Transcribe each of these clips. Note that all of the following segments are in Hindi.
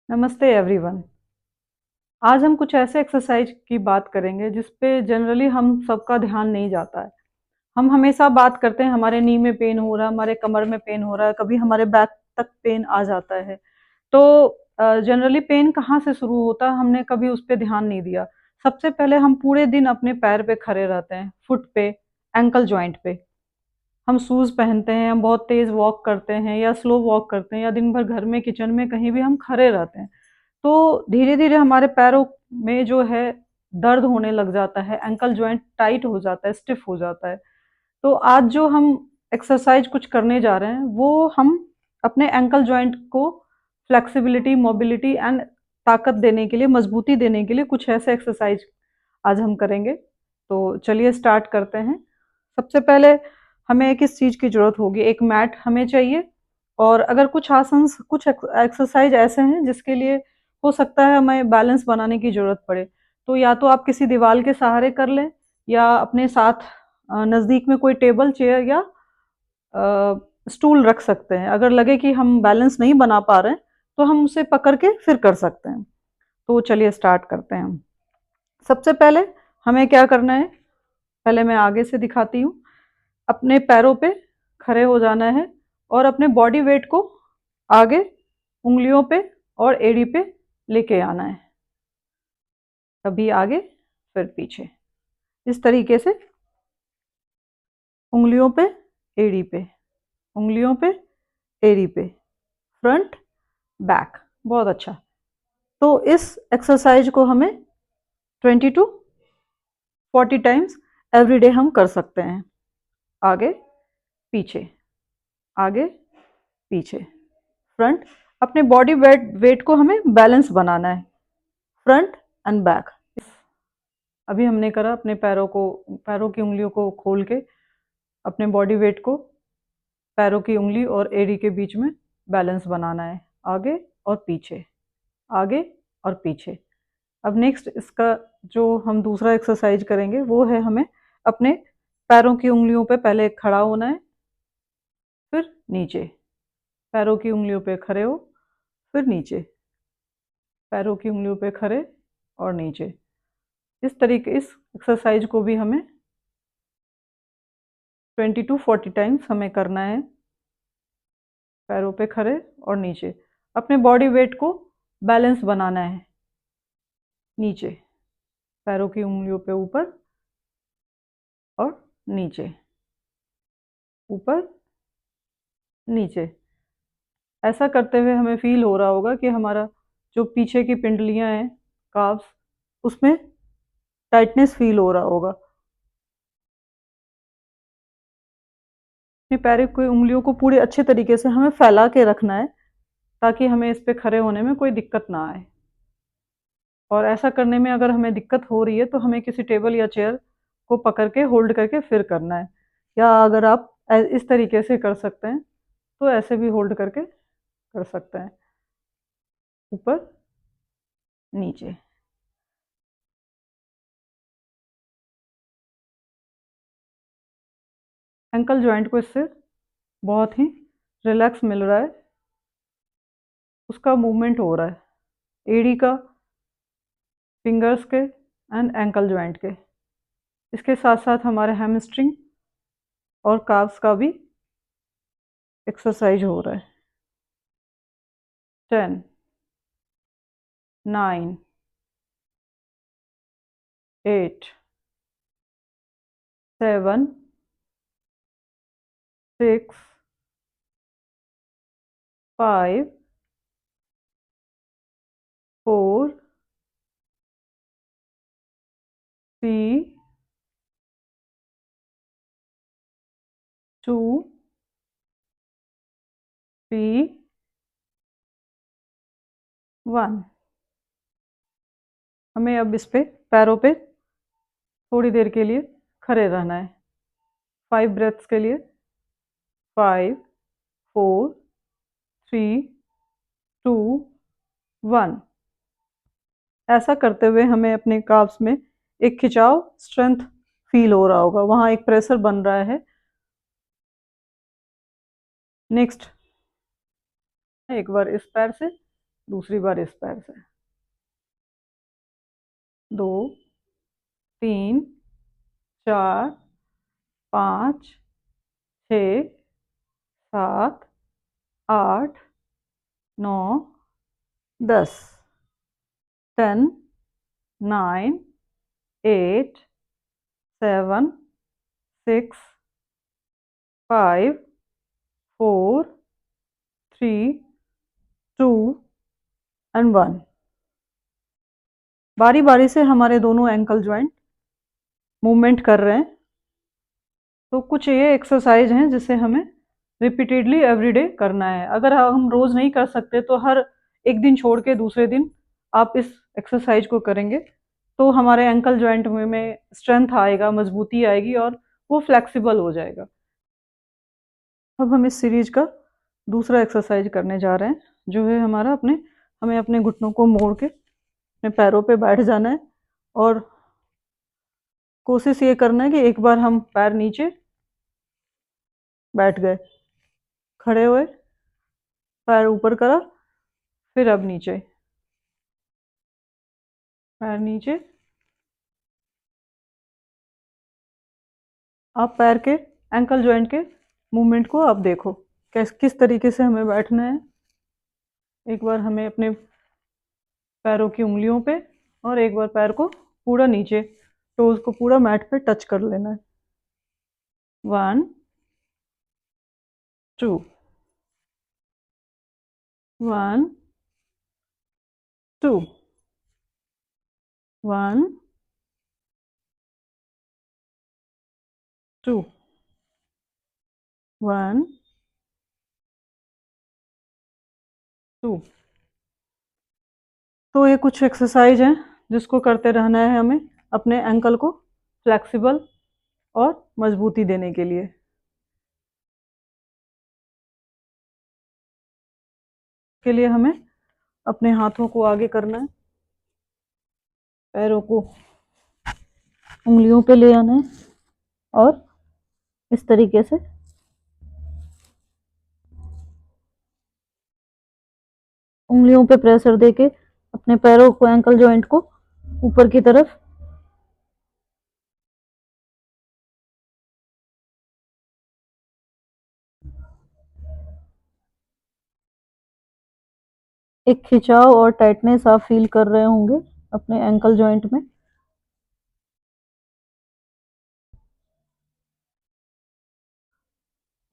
नमस्ते एवरीवन। आज हम कुछ ऐसे एक्सरसाइज की बात करेंगे जिस पे जनरली हम सबका ध्यान नहीं जाता है। हम हमेशा बात करते हैं हमारे नी में पेन हो रहा है, हमारे कमर में पेन हो रहा है, कभी हमारे बैक तक पेन आ जाता है। तो जनरली पेन कहाँ से शुरू होता है, हमने कभी उस पे ध्यान नहीं दिया। सबसे पहले हम पूरे दिन अपने पैर पे खड़े रहते हैं, फुट पे, एंकल जॉइंट पे। हम शूज पहनते हैं, हम बहुत तेज वॉक करते हैं या स्लो वॉक करते हैं या दिन भर घर में किचन में कहीं भी हम खड़े रहते हैं। तो धीरे धीरे हमारे पैरों में जो है दर्द होने लग जाता है, एंकल जॉइंट टाइट हो जाता है, स्टिफ हो जाता है। तो आज जो हम एक्सरसाइज कुछ करने जा रहे हैं वो हम अपने एंकल जॉइंट को फ्लेक्सिबिलिटी, मोबिलिटी एंड ताकत देने के लिए, मजबूती देने के लिए कुछ ऐसे एक्सरसाइज आज हम करेंगे। तो चलिए स्टार्ट करते हैं। सबसे पहले हमें किस चीज़ की ज़रूरत होगी, एक मैट हमें चाहिए। और अगर कुछ आसन, कुछ एक्सरसाइज ऐसे हैं जिसके लिए हो सकता है हमें बैलेंस बनाने की ज़रूरत पड़े, तो या तो आप किसी दीवार के सहारे कर लें या अपने साथ नज़दीक में कोई टेबल, चेयर या स्टूल रख सकते हैं। अगर लगे कि हम बैलेंस नहीं बना पा रहे हैं तो हम उसे पकड़ के फिर कर सकते हैं। तो चलिए स्टार्ट करते हैं हम। सबसे पहले हमें क्या करना है, पहले मैं आगे से दिखाती हूँ। अपने पैरों पे खड़े हो जाना है और अपने बॉडी वेट को आगे उंगलियों पे और एड़ी पे लेके आना है। कभी आगे फिर पीछे, इस तरीके से। उंगलियों पे, एड़ी पे, उंगलियों पे, एड़ी पे, फ्रंट, बैक। बहुत अच्छा। तो इस एक्सरसाइज को हमें 20 to 40 टाइम्स एवरी डे हम कर सकते हैं। आगे पीछे, आगे पीछे, फ्रंट। अपने बॉडी वेट को हमें बैलेंस बनाना है, फ्रंट एंड बैक। अभी हमने करा, अपने पैरों को, पैरों की उंगलियों को खोल के अपने बॉडी वेट को पैरों की उंगली और एड़ी के बीच में बैलेंस बनाना है, आगे और पीछे, आगे और पीछे। अब नेक्स्ट इसका जो हम दूसरा एक्सरसाइज करेंगे वो है, हमें अपने पैरों की उंगलियों पे पहले खड़ा होना है, फिर नीचे। पैरों की उंगलियों पे खड़े हो, फिर नीचे, पैरों की उंगलियों पे खड़े और नीचे। इस तरीके, इस एक्सरसाइज को भी हमें 20 to 40 टाइम्स हमें करना है। पैरों पे खड़े और नीचे, अपने बॉडी वेट को बैलेंस बनाना है। नीचे, पैरों की उंगलियों पे ऊपर और नीचे, ऊपर नीचे। ऐसा करते हुए हमें फील हो रहा होगा कि हमारा जो पीछे की पिंडलियां हैं, काफ्स, उसमें टाइटनेस फील हो रहा होगा। अपने पैरों की उंगलियों को पूरे अच्छे तरीके से हमें फैला के रखना है ताकि हमें इस पे खड़े होने में कोई दिक्कत ना आए। और ऐसा करने में अगर हमें दिक्कत हो रही है तो हमें किसी टेबल या चेयर को पकड़ के होल्ड करके फिर करना है। या अगर आप इस तरीके से कर सकते हैं तो ऐसे भी होल्ड करके कर सकते हैं, ऊपर नीचे। एंकल जॉइंट को इससे बहुत ही रिलैक्स मिल रहा है, उसका मूवमेंट हो रहा है एड़ी का, फिंगर्स के एंड एंकल जॉइंट के। इसके साथ साथ हमारे हैमस्ट्रिंग और काफ्स का भी एक्सरसाइज हो रहा है। 10, 9, 8, 7, 6, 5, 4, 3, 2, 3, 1। हमें अब इस पे, पैरों पे थोड़ी देर के लिए खड़े रहना है, 5 ब्रेथ्स के लिए। 5, 4, 3, 2, 1। ऐसा करते हुए हमें अपने काफ्स में एक खिंचाव, स्ट्रेंथ फील हो रहा होगा, वहां एक प्रेशर बन रहा है। नेक्स्ट, एक बार इस पैर से दूसरी बार इस पैर से। 2, 3, 4, 5, 6, 7, 8, 9, 10, 10, 9, 8, 7, 6, 5, 4, 3, 2 एंड 1। बारी बारी से हमारे दोनों एंकल ज्वाइंट मूवमेंट कर रहे हैं। तो कुछ ये एक्सरसाइज हैं जिसे हमें रिपीटेडली एवरीडे करना है। अगर हम रोज नहीं कर सकते तो हर एक दिन छोड़ के दूसरे दिन आप इस एक्सरसाइज को करेंगे तो हमारे एंकल ज्वाइंट में स्ट्रेंथ आएगा, मजबूती आएगी और वो फ्लेक्सिबल हो जाएगा। अब हम इस सीरीज का दूसरा एक्सरसाइज करने जा रहे हैं, जो है हमारा हमें अपने घुटनों को मोड़ के अपने पैरों पे बैठ जाना है और कोशिश ये करना है कि एक बार हम पैर नीचे बैठ गए, खड़े हुए, पैर ऊपर करा, फिर अब नीचे, पैर नीचे। आप पैर के एंकल जॉइंट के मूवमेंट को आप देखो किस तरीके से हमें बैठना है। एक बार हमें अपने पैरों की उंगलियों पे और एक बार पैर को पूरा नीचे, टोज को पूरा मैट पे टच कर लेना है। 1, 2, 1, 2, 1, 2, 1, 2। तो ये कुछ एक्सरसाइज हैं जिसको करते रहना है हमें अपने एंकल को फ्लेक्सिबल और मजबूती देने के लिए। हमें अपने हाथों को आगे करना है, पैरों को उंगलियों पे ले आना है और इस तरीके से उंगलियों पे प्रेशर देके अपने पैरों को, एंकल जॉइंट को ऊपर की तरफ एक खिंचाव और टाइटनेस आप फील कर रहे होंगे अपने एंकल जॉइंट में।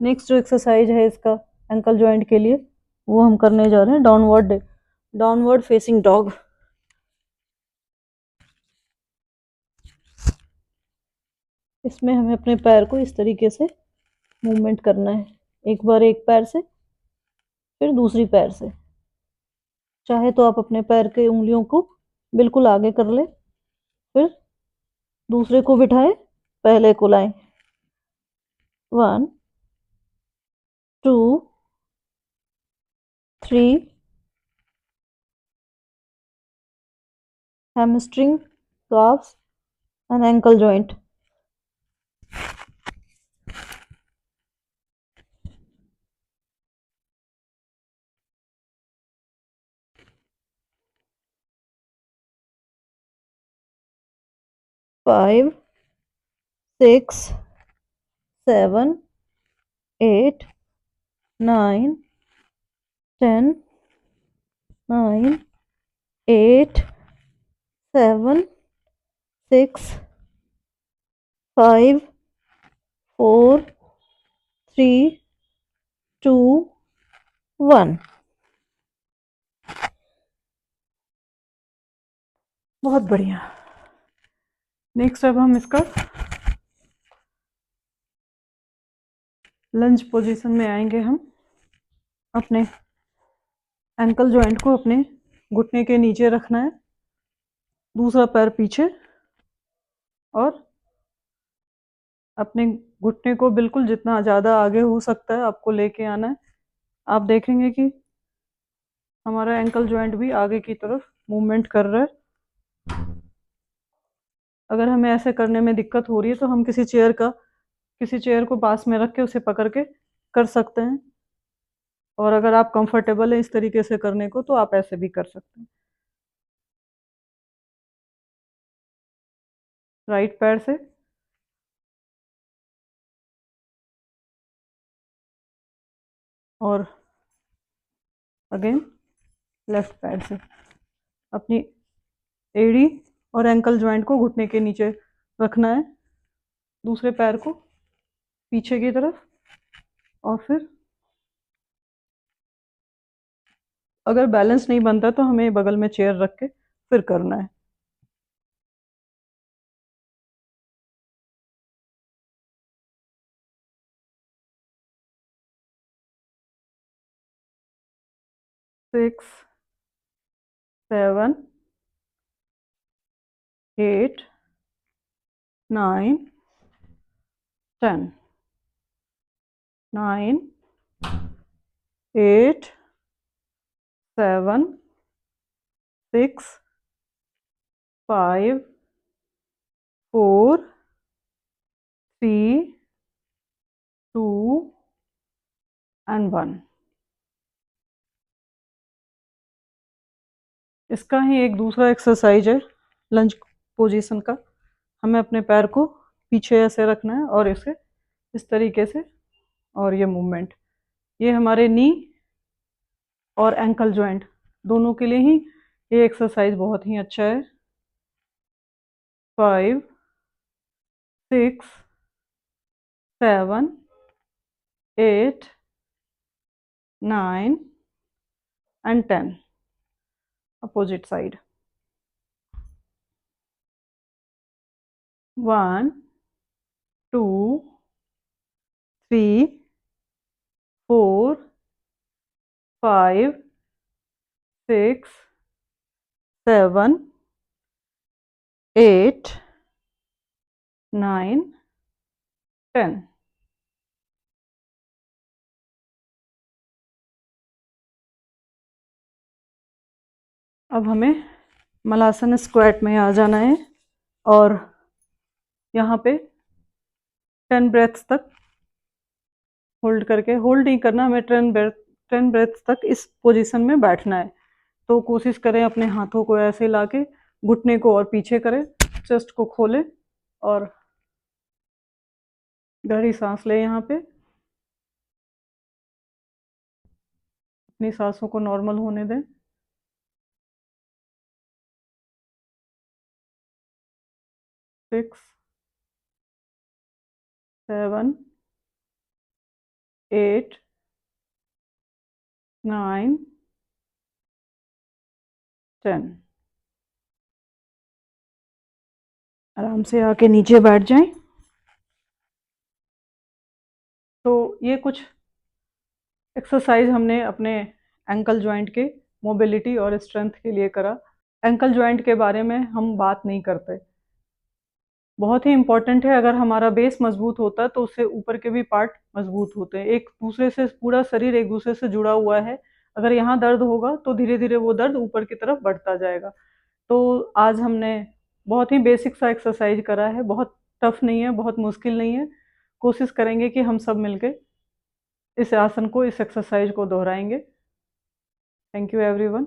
नेक्स्ट जो एक्सरसाइज है इसका एंकल जॉइंट के लिए, वो हम करने जा रहे हैं डाउनवर्ड फेसिंग डॉग। इसमें हमें अपने पैर को इस तरीके से मूवमेंट करना है, एक बार एक पैर से, फिर दूसरी पैर से। चाहे तो आप अपने पैर के उंगलियों को बिल्कुल आगे कर ले, फिर दूसरे को बिठाए, पहले को लाएं। 1, 2, 3, hamstring, calves and ankle joint. 5, 6, 7, 8, 9, 10, 9, 8, 7, 6, 5, 4, 3, 2, 1। बहुत बढ़िया। नेक्स्ट अब हम इसका लंज पोजीशन में आएंगे। हम अपने एंकल जॉइंट को अपने घुटने के नीचे रखना है, दूसरा पैर पीछे और अपने घुटने को बिल्कुल जितना ज़्यादा आगे हो सकता है आपको लेके आना है। आप देखेंगे कि हमारा एंकल जॉइंट भी आगे की तरफ मूवमेंट कर रहा है। अगर हमें ऐसे करने में दिक्कत हो रही है तो हम किसी चेयर को पास में रख के उसे पकड़ के कर सकते हैं और अगर आप कंफर्टेबल है इस तरीके से करने को तो आप ऐसे भी कर सकते हैं। राइट पैर से और अगेन लेफ्ट पैर से अपनी एड़ी और एंकल जॉइंट को घुटने के नीचे रखना है, दूसरे पैर को पीछे की तरफ, और फिर अगर बैलेंस नहीं बनता तो हमें बगल में चेयर रख के फिर करना है। Six, seven, eight, nine, 10, 9, 8, 7, 6, 5, 4, 3, 2 and 1। इसका ही एक दूसरा एक्सरसाइज है लंज पोजीशन का। हमें अपने पैर को पीछे ऐसे रखना है और इसे इस तरीके से, और ये मूवमेंट, ये हमारे नी और एंकल जॉइंट दोनों के लिए ही ये एक्सरसाइज बहुत ही अच्छा है। 5, 6, 7, 8, 9 एंड 10। Opposite side. 1, 2, 3, 4, 5, 6, 7, 8, 9, 10। अब हमें मलासन स्क्वाट में आ जाना है और यहाँ पे 10 ब्रेथ्स तक होल्ड करके, होल्ड नहीं करना हमें, 10 ब्रेथ्स तक इस पोजीशन में बैठना है। तो कोशिश करें अपने हाथों को ऐसे लाके घुटने को और पीछे करें, चेस्ट को खोलें और गहरी सांस लें। यहाँ पे अपनी सांसों को नॉर्मल होने दें। 6, 7, 8, 9, 10। आराम से आके नीचे बैठ जाएं। तो ये कुछ एक्सरसाइज हमने अपने एंकल जॉइंट के मोबिलिटी और स्ट्रेंथ के लिए करा। एंकल जॉइंट के बारे में हम बात नहीं करते, बहुत ही इंपॉर्टेंट है। अगर हमारा बेस मजबूत होता है तो उससे ऊपर के भी पार्ट मजबूत होते हैं, एक दूसरे से, पूरा शरीर एक दूसरे से जुड़ा हुआ है। अगर यहाँ दर्द होगा तो धीरे धीरे वो दर्द ऊपर की तरफ बढ़ता जाएगा। तो आज हमने बहुत ही बेसिक सा एक्सरसाइज करा है, बहुत टफ नहीं है, बहुत मुश्किल नहीं है। कोशिश करेंगे कि हम सब मिलके इस आसन को, इस एक्सरसाइज को दोहराएंगे। Thank you everyone.